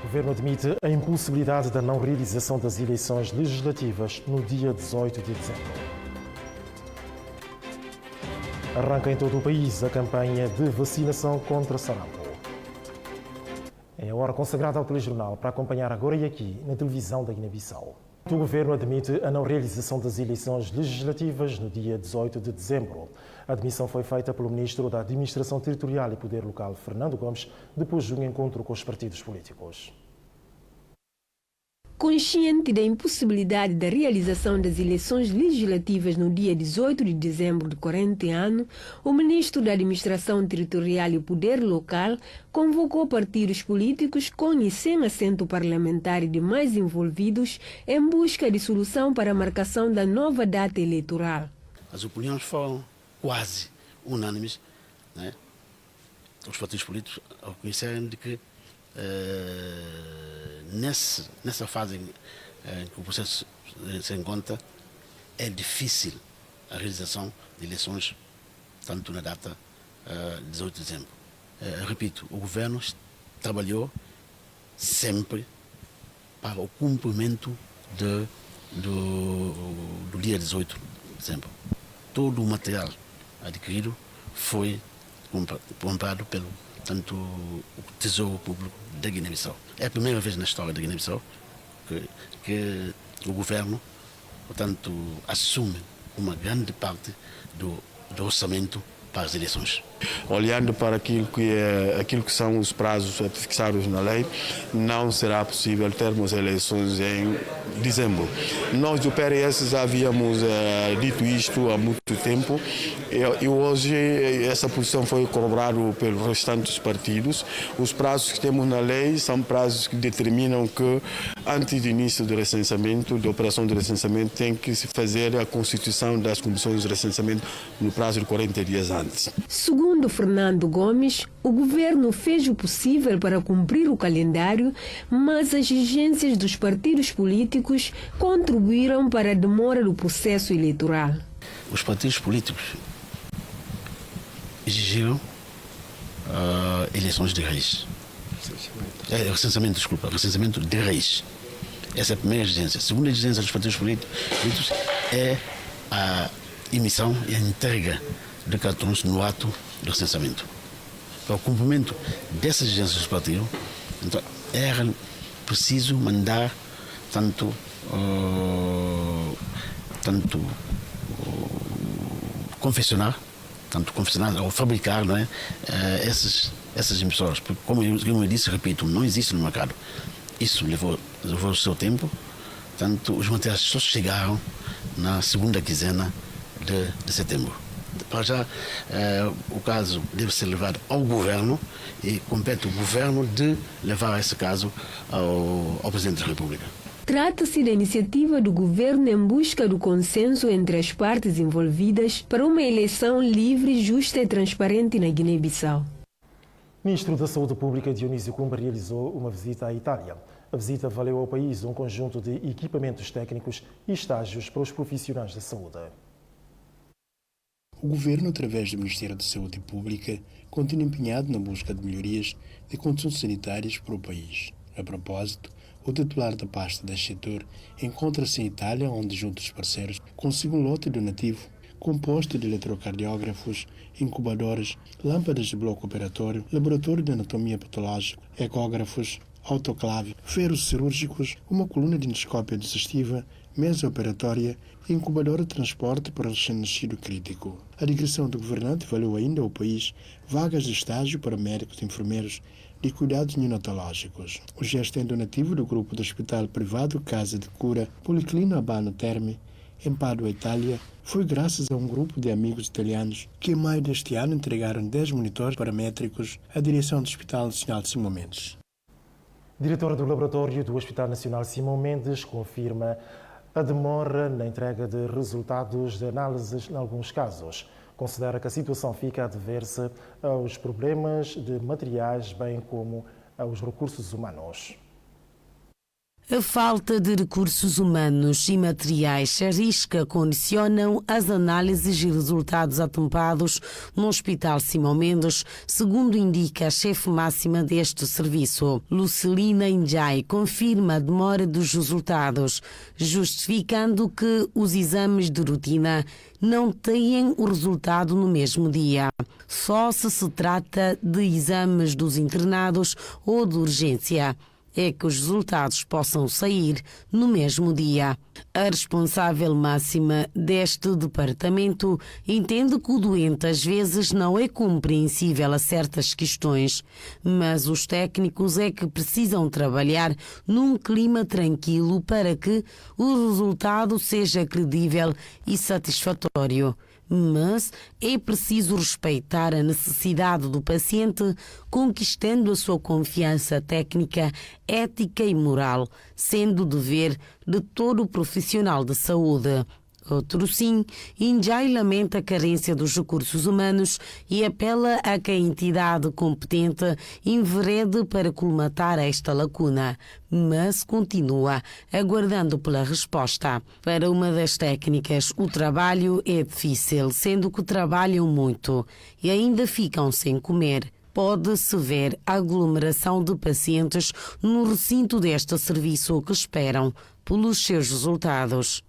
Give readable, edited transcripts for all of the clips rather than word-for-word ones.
O Governo admite a impossibilidade da não realização das eleições legislativas no dia 18 de dezembro. Arranca em todo o país a campanha de vacinação contra sarampo. É a hora consagrada ao telejornal para acompanhar agora e aqui na televisão da Guiné-Bissau. O Governo admite a não realização das eleições legislativas no dia 18 de dezembro. A admissão foi feita pelo Ministro da Administração Territorial e Poder Local, Fernando Gomes, depois de um encontro com os partidos políticos. Consciente da impossibilidade da realização das eleições legislativas no dia 18 de dezembro do corrente ano, o Ministro da Administração Territorial e Poder Local convocou partidos políticos com e sem assento parlamentar e demais envolvidos em busca de solução para a marcação da nova data eleitoral. As opiniões foram quase unânimes, né? Os partidos políticos reconhecerem de que nessa fase em que o processo se encontra, é difícil a realização de eleições, tanto na data 18 de dezembro. Repito, o governo trabalhou sempre para o cumprimento do dia 18 de dezembro. Todo o material adquirido foi comprado pelo tanto o Tesouro Público da Guiné-Bissau. É a primeira vez na história da Guiné-Bissau que o governo, portanto, assume uma grande parte do orçamento para as eleições. Olhando para aquilo que são os prazos fixados na lei, não será possível termos eleições em dezembro. Nós do PRS já havíamos dito isto há muito tempo e hoje essa posição foi corroborada pelos restantes partidos. Os prazos que temos na lei são prazos que determinam que antes do início do recenseamento, da operação de recenseamento, tem que se fazer a constituição das comissões de recenseamento no prazo de 40 dias antes. Segundo Fernando Gomes, o governo fez o possível para cumprir o calendário, mas as exigências dos partidos políticos contribuíram para a demora do processo eleitoral. Os partidos políticos exigiram eleições de raiz. Recenseamento de raiz. Essa é a primeira exigência. A segunda exigência dos partidos políticos é a emissão e a entrega de cartões no ato do recenseamento. Para o cumprimento dessas exigências dos partidos, então, era preciso mandar tanto confeccionar ou fabricar, não é, essas impressoras. Porque, como eu disse, repito, não existe no mercado. Isso levou o seu tempo. Tanto os materiais só chegaram na segunda quinzena de setembro. Para já, o caso deve ser levado ao governo e compete o governo de levar esse caso ao Presidente da República. Trata-se da iniciativa do governo em busca do consenso entre as partes envolvidas para uma eleição livre, justa e transparente na Guiné-Bissau. O Ministro da Saúde Pública, Dionísio Kumba, realizou uma visita à Itália. A visita valeu ao país um conjunto de equipamentos técnicos e estágios para os profissionais da saúde. O Governo, através do Ministério da Saúde Pública, continua empenhado na busca de melhorias de condições sanitárias para o país. A propósito, o titular da pasta deste setor encontra-se em Itália, onde, junto aos parceiros, consegue um lote donativo composto de eletrocardiógrafos, incubadores, lâmpadas de bloco operatório, laboratório de anatomia patológica, ecógrafos, autoclave, ferros cirúrgicos, uma coluna de endoscópia digestiva, mesa operatória e incubadora de transporte para o recém-nascido crítico. A digressão do governante valeu ainda ao país vagas de estágio para médicos e enfermeiros de cuidados neonatológicos. O gesto é donativo do grupo do Hospital Privado Casa de Cura Policlinico Albano Terme, em Pádua, Itália, foi graças a um grupo de amigos italianos que em maio deste ano entregaram 10 monitores paramétricos à direção do Hospital Nacional de Simão Mendes. Diretora do Laboratório do Hospital Nacional Simão Mendes confirma a demora na entrega de resultados de análises em alguns casos. Considera que a situação fica a dever-se aos problemas de materiais, bem como aos recursos humanos. A falta de recursos humanos e materiais arrisca condicionam as análises e resultados atempados no Hospital Simão Mendes, segundo indica a chefe máxima deste serviço. Lucilina Njai confirma a demora dos resultados, justificando que os exames de rotina não têm o resultado no mesmo dia. Só se trata de exames dos internados ou de urgência é que os resultados possam sair no mesmo dia. A responsável máxima deste departamento entende que o doente às vezes não é compreensível a certas questões, mas os técnicos é que precisam trabalhar num clima tranquilo para que o resultado seja credível e satisfatório. Mas é preciso respeitar a necessidade do paciente, conquistando a sua confiança técnica, ética e moral, sendo dever de todo o profissional de saúde. Outro sim, Njai lamenta a carência dos recursos humanos e apela a que a entidade competente enverede para colmatar esta lacuna, mas continua aguardando pela resposta. Para uma das técnicas, o trabalho é difícil, sendo que trabalham muito e ainda ficam sem comer. Pode-se ver a aglomeração de pacientes no recinto deste serviço que esperam pelos seus resultados.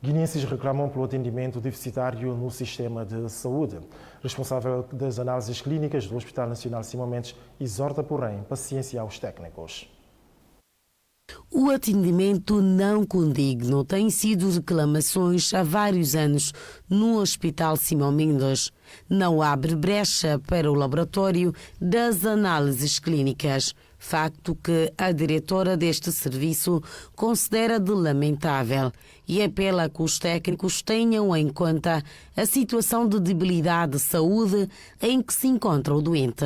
Guineenses reclamam pelo atendimento deficitário no sistema de saúde. Responsável das análises clínicas do Hospital Nacional Simão Mendes exorta, porém, paciência aos técnicos. O atendimento não condigno tem sido reclamações há vários anos no Hospital Simão Mendes. Não abre brecha para o laboratório das análises clínicas, facto que a diretora deste serviço considera de lamentável e apela a que os técnicos tenham em conta a situação de debilidade de saúde em que se encontra o doente.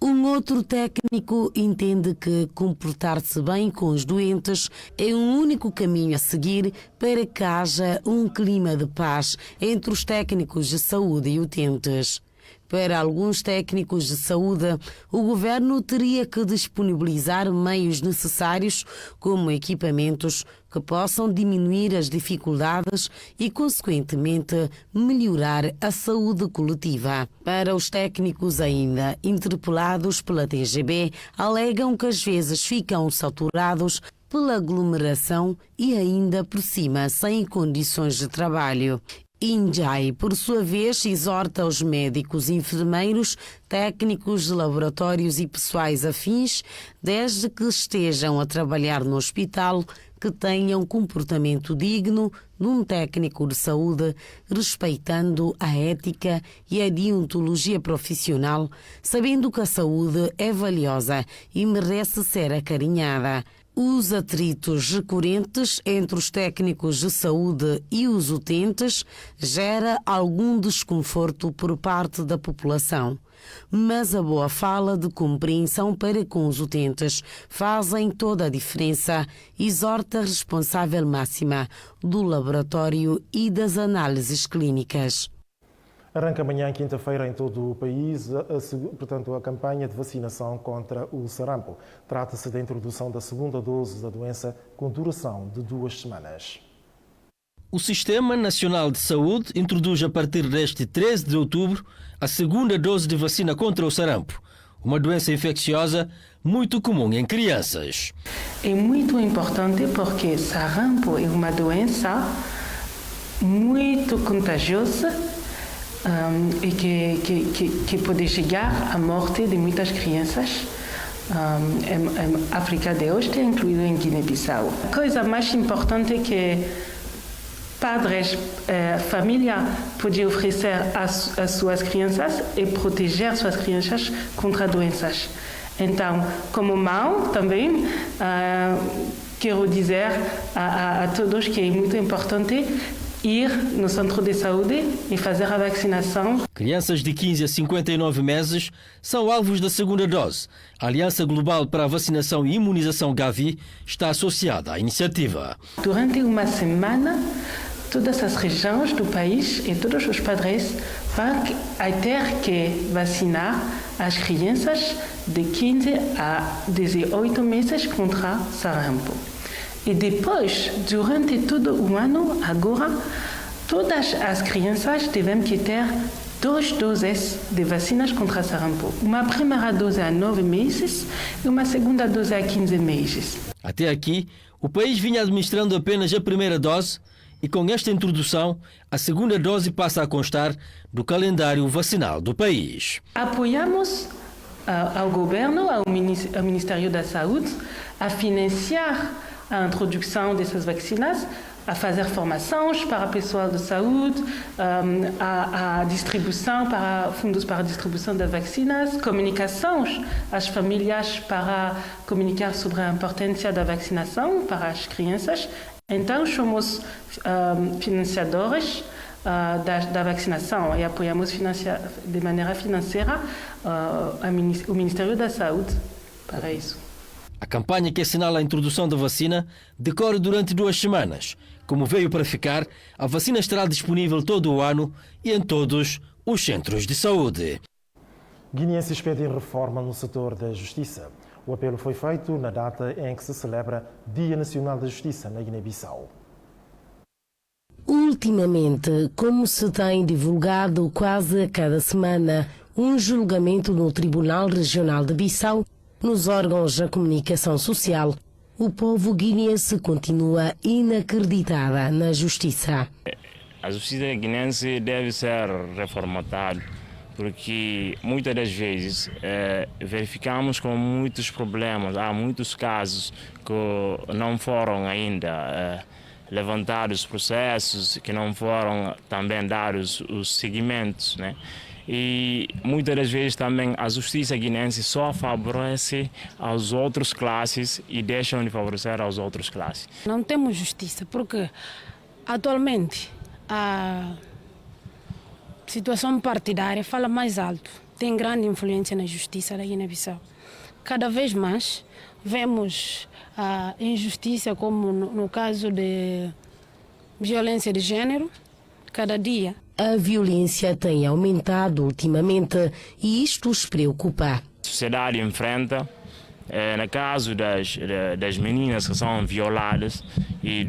Um outro técnico entende que comportar-se bem com os doentes é um único caminho a seguir para que haja um clima de paz entre os técnicos de saúde e utentes. Para alguns técnicos de saúde, o governo teria que disponibilizar meios necessários, como equipamentos, que possam diminuir as dificuldades e, consequentemente, melhorar a saúde coletiva. Para os técnicos ainda interpelados pela TGB, alegam que às vezes ficam saturados pela aglomeração e ainda por cima sem condições de trabalho. Njai, por sua vez, exorta os médicos, enfermeiros, técnicos de laboratórios e pessoais afins, desde que estejam a trabalhar no hospital, que tenham comportamento digno de um técnico de saúde, respeitando a ética e a deontologia profissional, sabendo que a saúde é valiosa e merece ser acarinhada. Os atritos recorrentes entre os técnicos de saúde e os utentes gera algum desconforto por parte da população. Mas a boa fala de compreensão para com os utentes fazem toda a diferença, exorta a responsável máxima do laboratório e das análises clínicas. Arranca amanhã, quinta-feira, em todo o país, a campanha de vacinação contra o sarampo. Trata-se da introdução da segunda dose da doença com duração de 2 semanas. O Sistema Nacional de Saúde introduz a partir deste 13 de outubro a segunda dose de vacina contra o sarampo, uma doença infecciosa muito comum em crianças. É muito importante porque sarampo é uma doença muito contagiosa e que pode chegar à morte de muitas crianças. Em África do Oeste, incluído em Guiné-Bissau. A coisa mais importante que padres, família pode oferecer às suas crianças é proteger suas crianças contra doenças. Então, como mãe também, quero dizer a todos que é muito importante ir no centro de saúde e fazer a vacinação. Crianças de 15 a 59 meses são alvos da segunda dose. A Aliança Global para a Vacinação e Imunização Gavi está associada à iniciativa. Durante uma semana, todas as regiões do país e todos os padres vai ter que vacinar as crianças de 15 a 18 meses contra sarampo. E depois, durante todo o ano, agora, todas as crianças devem ter 2 doses de vacinas contra sarampo. Uma primeira dose a 9 meses e uma segunda dose a 15 meses. Até aqui, o país vinha administrando apenas a primeira dose e com esta introdução, a segunda dose passa a constar do calendário vacinal do país. Apoiamos ao governo, ao Ministério da Saúde, a financiar a introdução dessas vacinas, a fazer formações para o pessoal de saúde, a distribuição para fundos para a distribuição das vacinas, comunicações às famílias para comunicar sobre a importância da vacinação para as crianças. Então, somos financiadores da vacinação e apoiamos de maneira financeira o Ministério da Saúde para isso. A campanha que assinala a introdução da vacina decorre durante 2 semanas. Como veio para ficar, a vacina estará disponível todo o ano e em todos os centros de saúde. Guineenses pedem reforma no setor da justiça. O apelo foi feito na data em que se celebra Dia Nacional da Justiça na Guiné-Bissau. Ultimamente, como se tem divulgado quase a cada semana, um julgamento no Tribunal Regional de Bissau, nos órgãos da comunicação social, o povo guineense continua inacreditada na justiça. A justiça guineense deve ser reformatada, porque muitas das vezes verificamos com muitos problemas, há muitos casos que não foram ainda levantados processos, que não foram também dados os seguimentos, né? E muitas das vezes também a justiça guinense só favorece às outras classes e deixam de favorecer às outras classes. Não temos justiça porque atualmente a situação partidária fala mais alto, tem grande influência na justiça da Guiné-Bissau. Cada vez mais vemos a injustiça, como no caso de violência de gênero, cada dia. A violência tem aumentado ultimamente e isto os preocupa. A sociedade enfrenta, no caso das meninas que são violadas e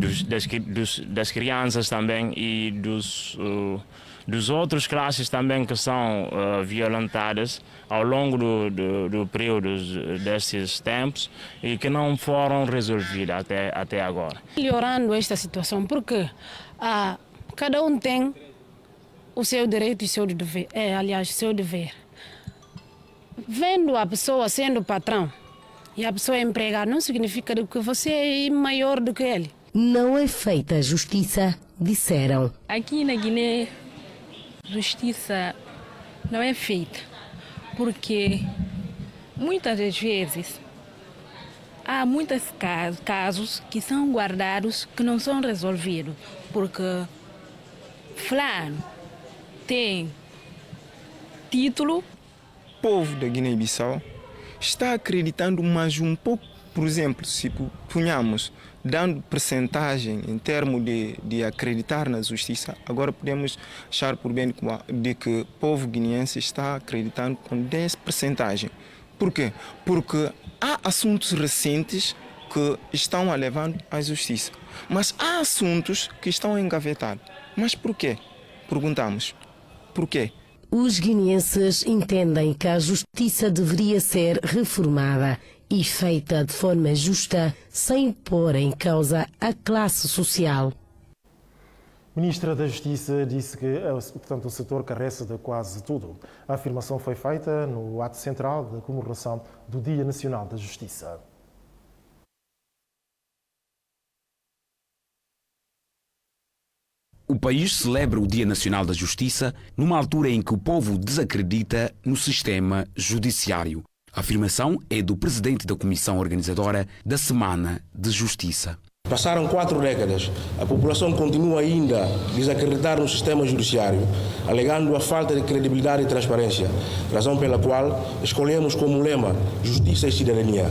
das crianças também e dos outros classes também que são violentadas ao longo do período desses tempos e que não foram resolvidas até agora. Melhorando esta situação porque cada um tem o seu direito e seu dever, seu dever. Vendo a pessoa sendo patrão e a pessoa é empregada, não significa que você é maior do que ele. Não é feita justiça, disseram. Aqui na Guiné, justiça não é feita, porque muitas das vezes há muitos casos que são guardados que não são resolvidos, porque fulano tem título. O povo da Guiné-Bissau está acreditando mais um pouco, por exemplo, se punhamos dando percentagem em termos de acreditar na justiça, agora podemos achar por bem de que o povo guineense está acreditando com 10%. Por quê? Porque há assuntos recentes que estão a levar à justiça, mas há assuntos que estão engavetados. Mas por quê? Perguntamos. Por quê? Os guineenses entendem que a justiça deveria ser reformada e feita de forma justa, sem pôr em causa a classe social. A Ministra da Justiça disse que o setor carece de quase tudo. A afirmação foi feita no ato central da comemoração do Dia Nacional da Justiça. O país celebra o Dia Nacional da Justiça numa altura em que o povo desacredita no sistema judiciário. A afirmação é do presidente da Comissão Organizadora da Semana de Justiça. Passaram 4 décadas. A população continua ainda a desacreditar no sistema judiciário, alegando a falta de credibilidade e transparência, razão pela qual escolhemos como lema Justiça e Cidadania.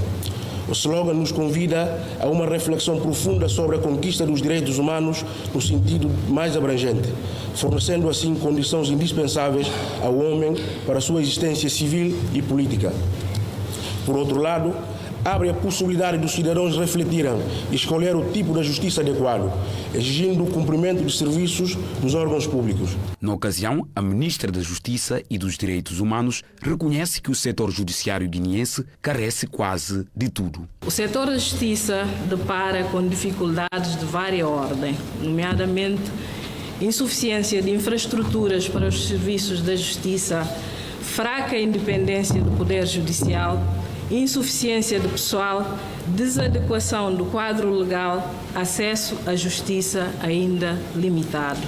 O slogan nos convida a uma reflexão profunda sobre a conquista dos direitos humanos no sentido mais abrangente, fornecendo assim condições indispensáveis ao homem para a sua existência civil e política. Por outro lado, abre a possibilidade dos cidadãos refletirem e escolher o tipo de justiça adequado, exigindo o cumprimento de serviços dos órgãos públicos. Na ocasião, a Ministra da Justiça e dos Direitos Humanos reconhece que o setor judiciário guineense carece quase de tudo. O setor da justiça depara com dificuldades de várias ordens, nomeadamente insuficiência de infraestruturas para os serviços da justiça, fraca independência do Poder Judicial, insuficiência de pessoal, desadequação do quadro legal, acesso à justiça ainda limitado.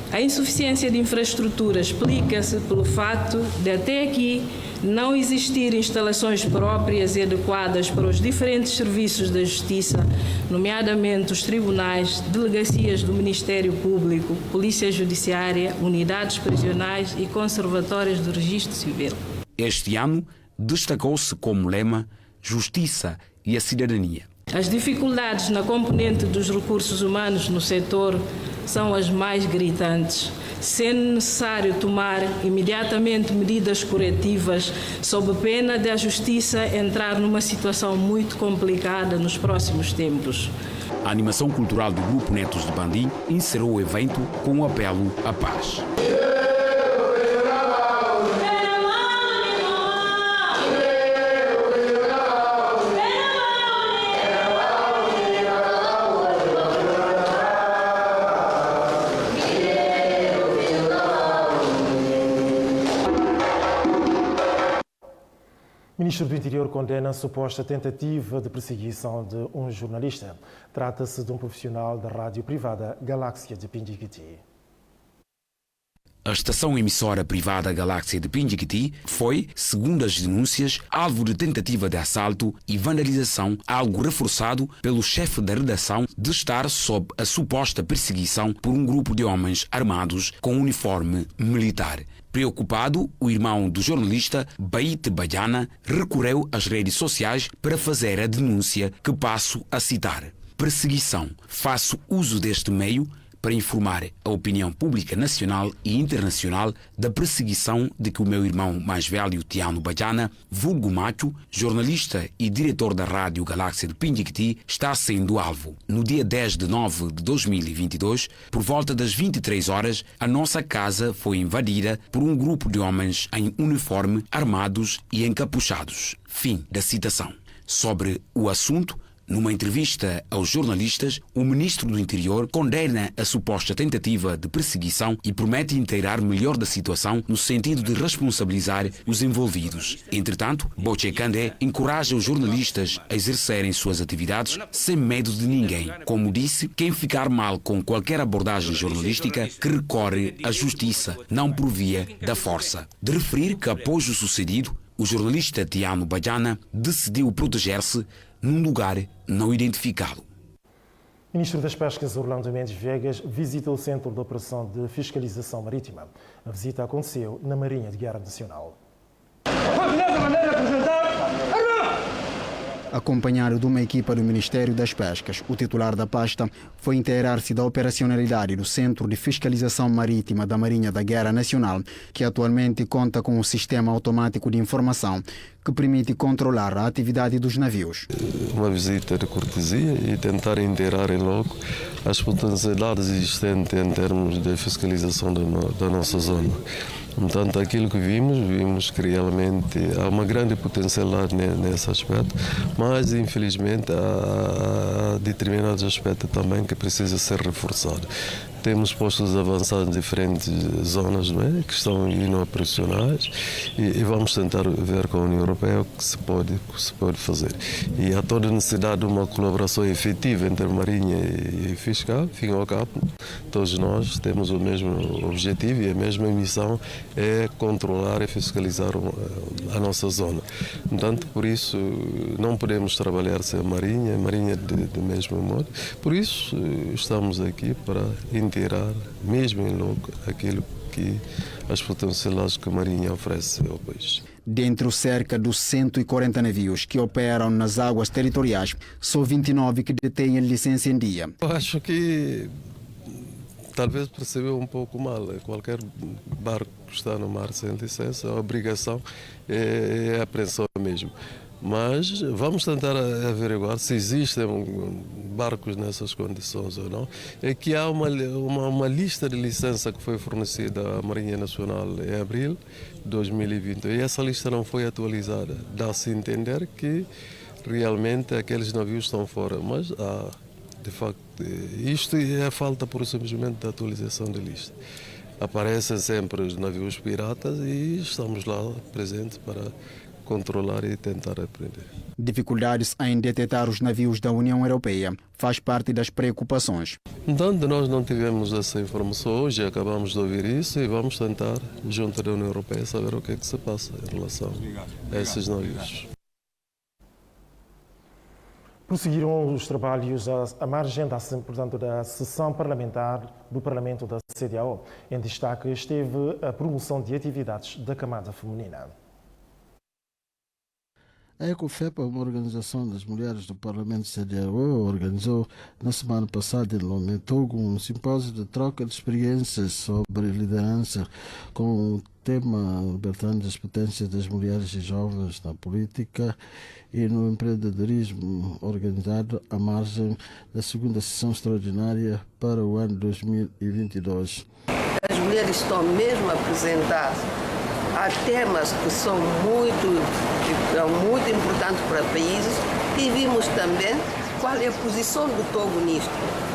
A insuficiência de infraestrutura explica-se pelo fato de até aqui não existir instalações próprias e adequadas para os diferentes serviços da justiça, nomeadamente os tribunais, delegacias do Ministério Público, Polícia Judiciária, unidades prisionais e conservatórios do Registro Civil. Este ano, destacou-se como lema Justiça e a Cidadania. As dificuldades na componente dos recursos humanos no setor são as mais gritantes, sendo necessário tomar imediatamente medidas corretivas sob pena de a Justiça entrar numa situação muito complicada nos próximos tempos. A animação cultural do Grupo Netos de Bandim encerrou o evento com um apelo à paz. O Ministro do Interior condena a suposta tentativa de perseguição de um jornalista. Trata-se de um profissional da rádio privada Galáxia de Pindiquiti. A estação emissora privada Galáxia de Pindiquiti foi, segundo as denúncias, alvo de tentativa de assalto e vandalização, algo reforçado pelo chefe da redação de estar sob a suposta perseguição por um grupo de homens armados com uniforme militar. Preocupado, o irmão do jornalista, Baite Badiana, recorreu às redes sociais para fazer a denúncia que passo a citar. Perseguição. Faço uso deste meio para informar a opinião pública nacional e internacional da perseguição de que o meu irmão mais velho, Tiano Badiana, vulgo Macho, jornalista e diretor da rádio Galáxia de Pindiquiti, está sendo alvo. No dia 10 de nove de 2022, por volta das 23 horas, a nossa casa foi invadida por um grupo de homens em uniforme, armados e encapuchados. Fim da citação. Sobre o assunto, numa entrevista aos jornalistas, o ministro do Interior condena a suposta tentativa de perseguição e promete inteirar melhor da situação no sentido de responsabilizar os envolvidos. Entretanto, Boche Kandé encoraja os jornalistas a exercerem suas atividades sem medo de ninguém. Como disse, quem ficar mal com qualquer abordagem jornalística que recorre à justiça, não por via da força. De referir que após o sucedido, o jornalista Tiano Badiana decidiu proteger-se num lugar não identificado. O Ministro das Pescas, Orlando Mendes Viegas, visita o Centro de Operação de Fiscalização Marítima. A visita aconteceu na Marinha de Guerra Nacional. Acompanhado de uma equipa do Ministério das Pescas, o titular da pasta foi inteirar-se da operacionalidade do Centro de Fiscalização Marítima da Marinha da Guerra Nacional, que atualmente conta com um sistema automático de informação que permite controlar a atividade dos navios. Uma visita de cortesia e tentar inteirar em loco as potencialidades existentes em termos de fiscalização da nossa zona. Portanto, aquilo que vimos que realmente há uma grande potencialidade nesse aspecto, mas infelizmente há determinados aspectos também que precisam ser reforçados. Temos postos avançados em diferentes zonas, não é? Que estão inoperacionais e vamos tentar ver com a União Europeia o que se pode fazer. E há toda a necessidade de uma colaboração efetiva entre Marinha e Fiscal, fim ao cabo. Todos nós temos o mesmo objetivo e a mesma missão é controlar e fiscalizar a nossa zona. Portanto, por isso não podemos trabalhar sem a Marinha de mesmo modo. Por isso estamos aqui para inteirar, mesmo em loco, aquilo que as potencialidades que a Marinha oferece ao país. Dentre os cerca de 140 navios que operam nas águas territoriais, só 29 que detêm licença em dia. Eu acho que talvez percebeu um pouco mal. Qualquer barco que está no mar sem licença, a obrigação é a apreensão mesmo. Mas vamos tentar averiguar se existem barcos nessas condições ou não. É que há uma lista de licença que foi fornecida à Marinha Nacional em abril de 2020 e essa lista não foi atualizada. Dá-se a entender que realmente aqueles navios estão fora, mas de facto, isto é a falta por simplesmente da atualização da lista. Aparecem sempre os navios piratas e estamos lá presentes para controlar e tentar aprender. Dificuldades em detectar os navios da União Europeia faz parte das preocupações. Entanto, nós não tivemos essa informação hoje, acabamos de ouvir isso e vamos tentar, junto da União Europeia, saber o que é que se passa em relação a esses navios. Prosseguiram os trabalhos à margem da sessão parlamentar do Parlamento da CEDEAO. Em destaque esteve a promoção de atividades da camada feminina. A ECOFEPA, uma organização das mulheres do Parlamento CEDEAO, organizou na semana passada em Lomé, Togo, um simpósio de troca de experiências sobre liderança com o tema libertando as potências das mulheres e jovens na política e no empreendedorismo, organizado à margem da segunda sessão extraordinária para o ano 2022. As mulheres estão mesmo a apresentar há temas que são muito importantes para países e vimos também qual é a posição do Togo nisto.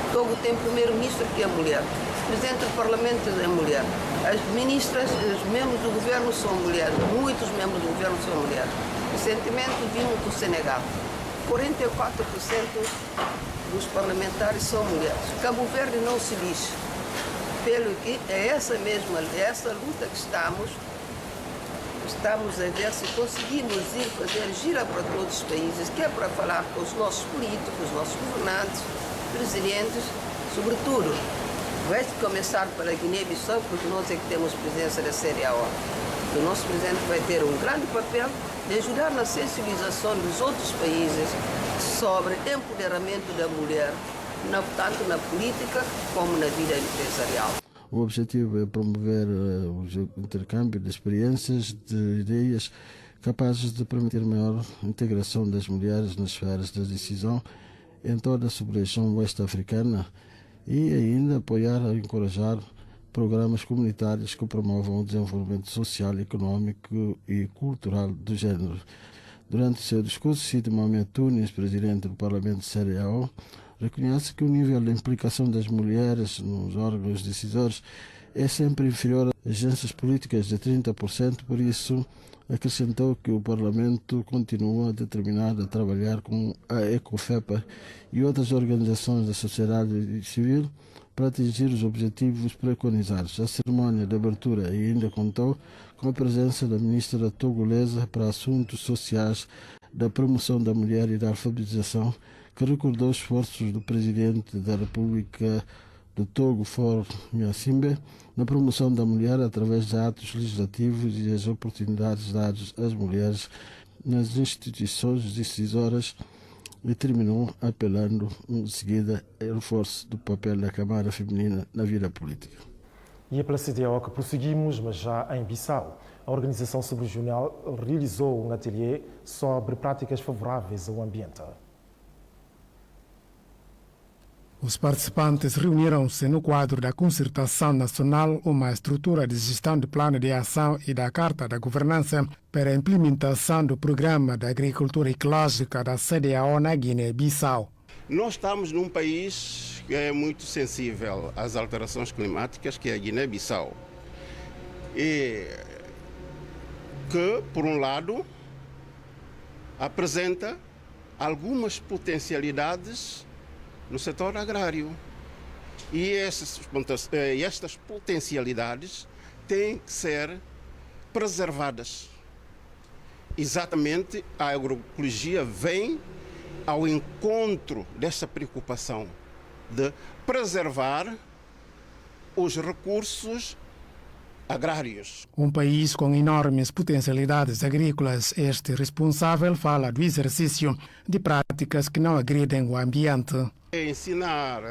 O Togo tem primeiro-ministro que é mulher, o presidente do Parlamento é mulher, as ministras, os membros do governo são mulheres, muitos membros do governo são mulheres. Recentemente vimos que o Senegal, 44% dos parlamentares são mulheres. Cabo Verde não se diz. Pelo que é essa luta que estamos a ver se conseguimos ir fazer gira para todos os países, que é para falar com os nossos políticos, os nossos governantes, presidentes, sobretudo. Vai começar pela Guiné-Bissau, porque nós é que temos presença da CEDEAO. O nosso presidente vai ter um grande papel de ajudar na sensibilização dos outros países sobre empoderamento da mulher, tanto na política como na vida empresarial. O objetivo é promover o intercâmbio de experiências, de ideias capazes de permitir maior integração das mulheres nas esferas da decisão em toda a sub-região oeste-africana e ainda apoiar e encorajar programas comunitários que promovam o desenvolvimento social, econômico e cultural do género. Durante o seu discurso, Sidi Mohamed Tunis, presidente do Parlamento CEDEAO, reconhece que o nível de implicação das mulheres nos órgãos decisores é sempre inferior às agências políticas de 30%, por isso acrescentou que o Parlamento continua determinado a trabalhar com a ECOFEPA e outras organizações da sociedade civil para atingir os objetivos preconizados. A cerimónia de abertura ainda contou com a presença da ministra togolesa para Assuntos Sociais, da Promoção da Mulher e da Alfabetização, que recordou os esforços do presidente da República do Togo, Faure Gnassingbé, na promoção da mulher através de atos legislativos e as oportunidades dadas às mulheres nas instituições decisoras e terminou apelando em seguida ao reforço do papel da Câmara Feminina na vida política. E é pela CEDEAO que prosseguimos, mas já em Bissau. A organização subregional realizou um ateliê sobre práticas favoráveis ao ambiente. Os participantes reuniram-se no quadro da Concertação Nacional, uma estrutura de gestão de plano de ação e da Carta da Governança para a implementação do Programa da Agricultura Ecológica da CEDEAO na Guiné-Bissau. Nós estamos num país que é muito sensível às alterações climáticas, que é a Guiné-Bissau. E que, por um lado, apresenta algumas potencialidades no setor agrário. E estas potencialidades têm que ser preservadas. Exatamente, a agroecologia vem ao encontro dessa preocupação de preservar os recursos agrários. Um país com enormes potencialidades agrícolas, este responsável fala do exercício de práticas que não agridem o ambiente. É ensinar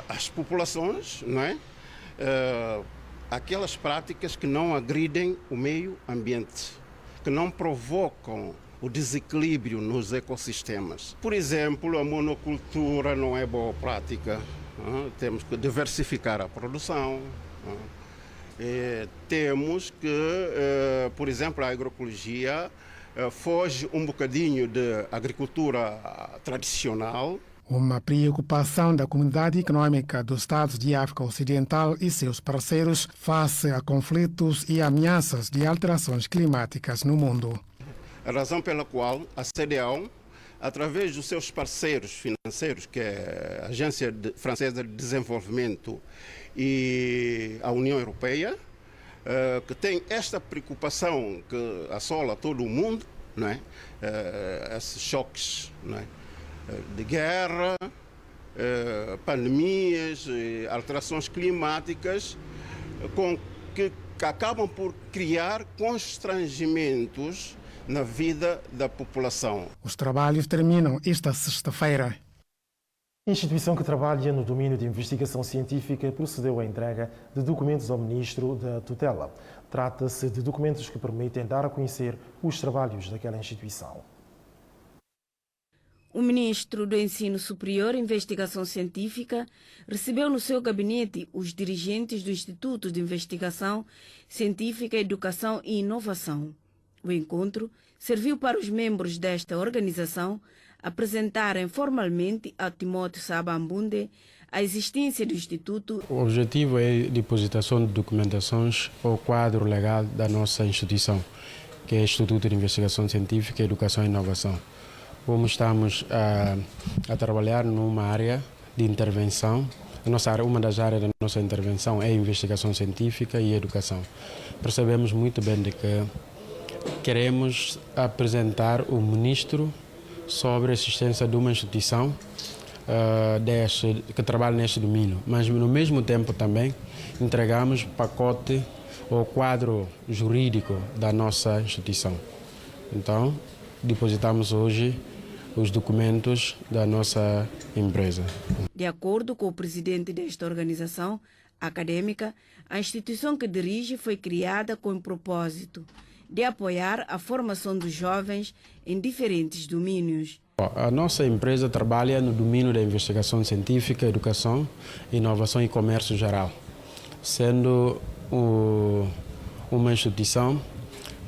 as populações, não é? Aquelas práticas que não agridem o meio ambiente, que não provocam o desequilíbrio nos ecossistemas. Por exemplo, a monocultura não é boa prática. Temos que diversificar a produção. Temos que, por exemplo, a agroecologia foge um bocadinho da agricultura tradicional. Uma preocupação da Comunidade Econômica dos Estados de África Ocidental e seus parceiros face a conflitos e ameaças de alterações climáticas no mundo. A razão pela qual a CEDEAO, através dos seus parceiros financeiros, que é a Agência Francesa de Desenvolvimento e a União Europeia, que tem esta preocupação que assola todo o mundo, não é? Esses choques, não é? De guerra, pandemias, alterações climáticas, que acabam por criar constrangimentos na vida da população. Os trabalhos terminam esta sexta-feira. A instituição que trabalha no domínio de investigação científica procedeu à entrega de documentos ao Ministro da Tutela. Trata-se de documentos que permitem dar a conhecer os trabalhos daquela instituição. O ministro do Ensino Superior e Investigação Científica recebeu no seu gabinete os dirigentes do Instituto de Investigação Científica, Educação e Inovação. O encontro serviu para os membros desta organização apresentarem formalmente a Timóteo Sabambunde a existência do Instituto. O objetivo é a depositação de documentações ao quadro legal da nossa instituição, que é o Instituto de Investigação Científica, Educação e Inovação. Como estamos a trabalhar numa área de intervenção, uma das áreas da nossa intervenção é a investigação científica e a educação. Percebemos muito bem de que queremos apresentar o ministro sobre a existência de uma instituição que trabalha neste domínio, mas no mesmo tempo também entregamos pacote ou quadro jurídico da nossa instituição. Então, depositamos hoje os documentos da nossa empresa. De acordo com o presidente desta organização acadêmica, a instituição que dirige foi criada com o propósito de apoiar a formação dos jovens em diferentes domínios. A nossa empresa trabalha no domínio da investigação científica, educação, inovação e comércio geral, sendo uma instituição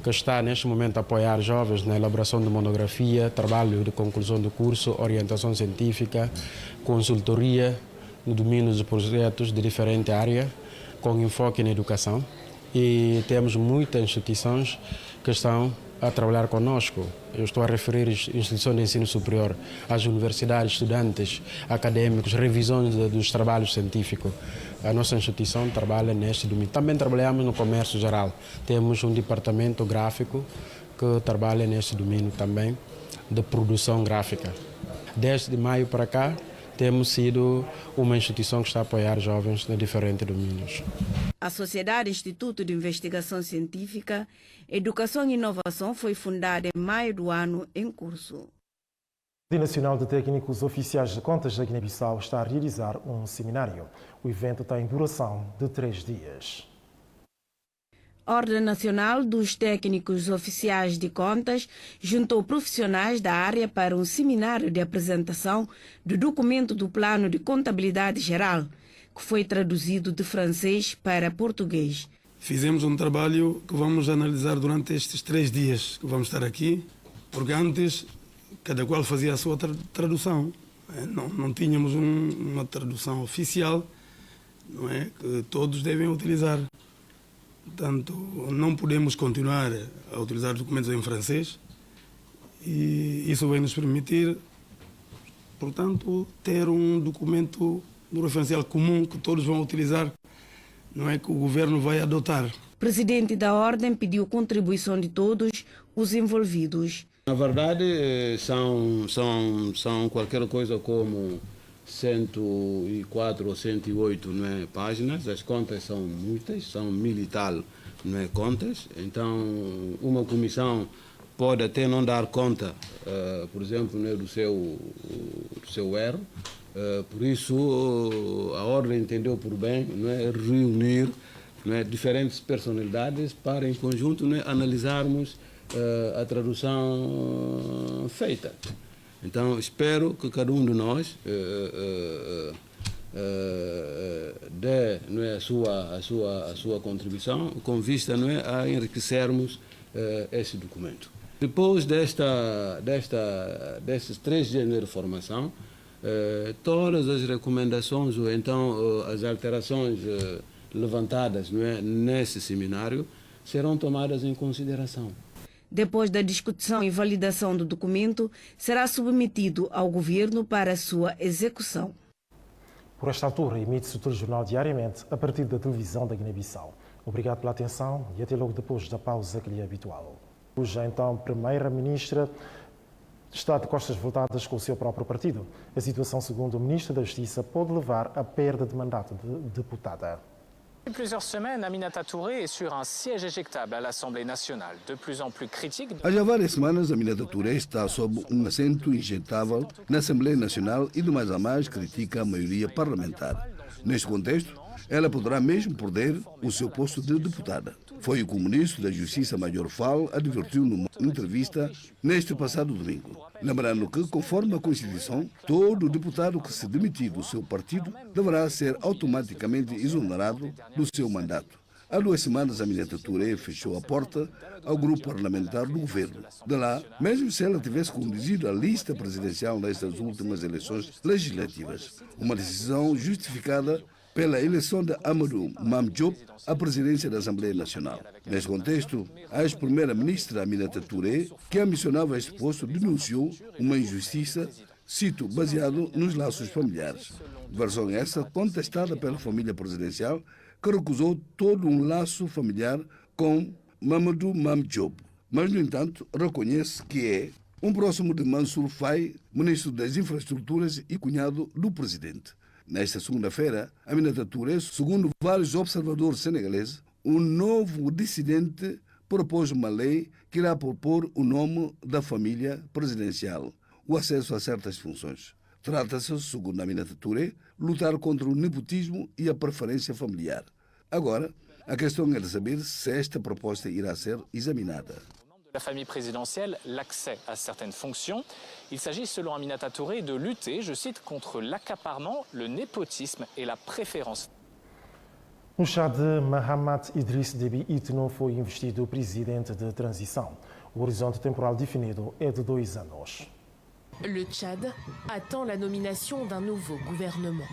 que está neste momento a apoiar jovens na elaboração de monografia, trabalho de conclusão de curso, orientação científica, consultoria no domínio de projetos de diferente área, com enfoque na educação. E temos muitas instituições que estão a trabalhar conosco. Eu estou a referir às instituições de ensino superior, às universidades, estudantes, acadêmicos, revisões dos trabalhos científicos. A nossa instituição trabalha neste domínio. Também trabalhamos no comércio geral. Temos um departamento gráfico que trabalha neste domínio também, de produção gráfica. Desde maio para cá, temos sido uma instituição que está a apoiar jovens em diferentes domínios. A Sociedade Instituto de Investigação Científica, Educação e Inovação foi fundada em maio do ano em curso. A Ordem Nacional de Técnicos Oficiais de Contas da Guiné-Bissau está a realizar um seminário. O evento tem duração de 3 dias. A Ordem Nacional dos Técnicos Oficiais de Contas juntou profissionais da área para um seminário de apresentação do documento do Plano de Contabilidade Geral, que foi traduzido de francês para português. Fizemos um trabalho que vamos analisar durante estes 3 dias que vamos estar aqui, porque antes cada qual fazia a sua tradução. Não tínhamos uma tradução oficial, não é, que todos devem utilizar. Portanto, não podemos continuar a utilizar documentos em francês e isso vai nos permitir, portanto, ter um documento no referencial comum que todos vão utilizar, não é, que o governo vai adotar. O presidente da Ordem pediu contribuição de todos os envolvidos. Na verdade, são qualquer coisa como 104 ou 108 não é, páginas, as contas são muitas, são 1000 e tal não é, contas, então uma comissão pode até não dar conta, por exemplo, não é, do seu erro, por isso a ordem entendeu por bem não é, reunir não é, diferentes personalidades para em conjunto não é, analisarmos a tradução feita. Então, espero que cada um de nós dê não é, a sua contribuição com vista não é, a enriquecermos esse documento. Depois destes 3 dias de formação, todas as recomendações ou então as alterações levantadas não é, nesse seminário serão tomadas em consideração. Depois da discussão e validação do documento, será submetido ao Governo para a sua execução. Por esta altura, emite-se o telejornal diariamente a partir da televisão da Guiné-Bissau. Obrigado pela atenção e até logo depois da pausa que lhe é habitual. Hoje, então, Primeira-Ministra está de costas voltadas com o seu próprio partido. A situação, segundo o Ministro da Justiça, pode levar à perda de mandato de deputada. Depuis plusieurs semaines, Aminata Touré est sur un siège éjectable à l'Assemblée nationale, de plus en plus critique. Há já várias semanas, Aminata Touré está sob um assento injetável na Assembleia Nacional e, de mais a mais, critica a maioria parlamentar. Neste contexto, ela poderá mesmo perder o seu posto de deputada. Foi o que o Ministro da Justiça, Major Fall, advertiu numa entrevista neste passado domingo. Lembrando que, conforme a Constituição, todo deputado que se demitir do seu partido deverá ser automaticamente exonerado do seu mandato. Há 2 semanas, a Aminata Touré fechou a porta ao grupo parlamentar do governo. De lá, mesmo se ela tivesse conduzido a lista presidencial nestas últimas eleições legislativas, uma decisão justificada pela eleição de Amadou Mame Diop à presidência da Assembleia Nacional. Neste contexto, a ex-primeira-ministra Aminata Touré, que ambicionava este posto, denunciou uma injustiça, cito, baseado nos laços familiares. Versão essa contestada pela família presidencial, que recusou todo um laço familiar com Mamadou Mame Diop. Mas, no entanto, reconhece que é um próximo de Mansour Faye, ministro das Infraestruturas e cunhado do presidente. Nesta segunda-feira, Aminata Touré, segundo vários observadores senegaleses, um novo dissidente propôs uma lei que irá propor o nome da família presidencial, o acesso a certas funções. Trata-se, segundo Aminata Touré, lutar contra o nepotismo e a preferência familiar. Agora, a questão é de saber se esta proposta irá ser examinada. La famille présidentielle, l'accès à certaines fonctions. Il s'agit, selon Aminata Touré, de lutter, je cite, contre l'accaparement, le népotisme et la préférence. No Chad, Mahamat Idriss Déby Itno foi investido presidente de transição. O horizonte temporal definido é de 2 anos. Le Tchad attend la nomination d'un nouveau gouvernement.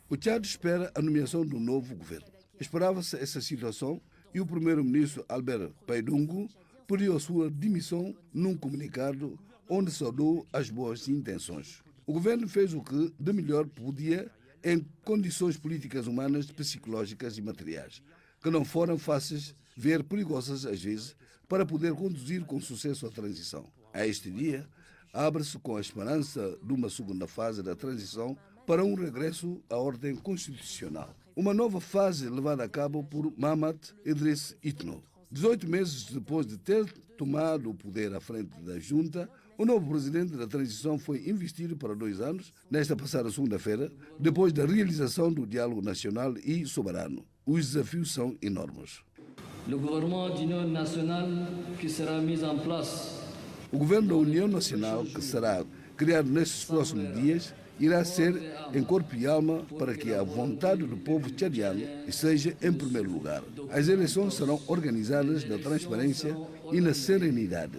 O Tchad espera a nomeação do novo governo. Esperava-se essa situação e o primeiro-ministro Albert Paidungu pediu a sua demissão num comunicado onde saudou as boas intenções. O governo fez o que de melhor podia em condições políticas, humanas, psicológicas e materiais, que não foram fáceis, ver perigosas às vezes, para poder conduzir com sucesso a transição. A este dia, abre-se com a esperança de uma segunda fase da transição para um regresso à ordem constitucional. Uma nova fase levada a cabo por Mahamat Idriss Itno. 18 meses depois de ter tomado o poder à frente da junta, o novo presidente da transição foi investido para 2 anos, nesta passada segunda-feira, depois da realização do diálogo nacional e soberano. Os desafios são enormes. O governo da União Nacional, que será criado nestes próximos dias, irá ser em corpo e alma para que a vontade do povo tchadiano esteja em primeiro lugar. As eleições serão organizadas na transparência e na serenidade.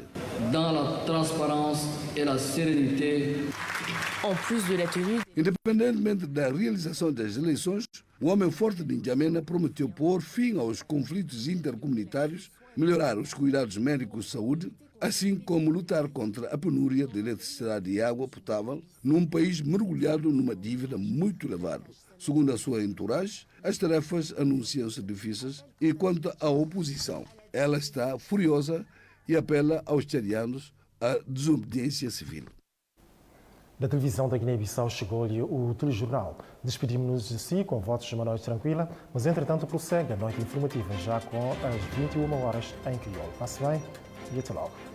Independentemente da realização das eleições, o homem forte de N'Djamena prometeu pôr fim aos conflitos intercomunitários, melhorar os cuidados médicos de saúde, assim como lutar contra a penúria de eletricidade e água potável num país mergulhado numa dívida muito elevada. Segundo a sua entourage, as tarefas anunciam-se difíceis e quanto à oposição, ela está furiosa e apela aos tchadianos à desobediência civil. Da televisão da Guiné-Bissau chegou-lhe o telejornal. Despedimos-nos de si com votos de uma noite tranquila, mas entretanto prossegue a noite informativa já com as 21 horas em crioulo. Passe bem e até logo.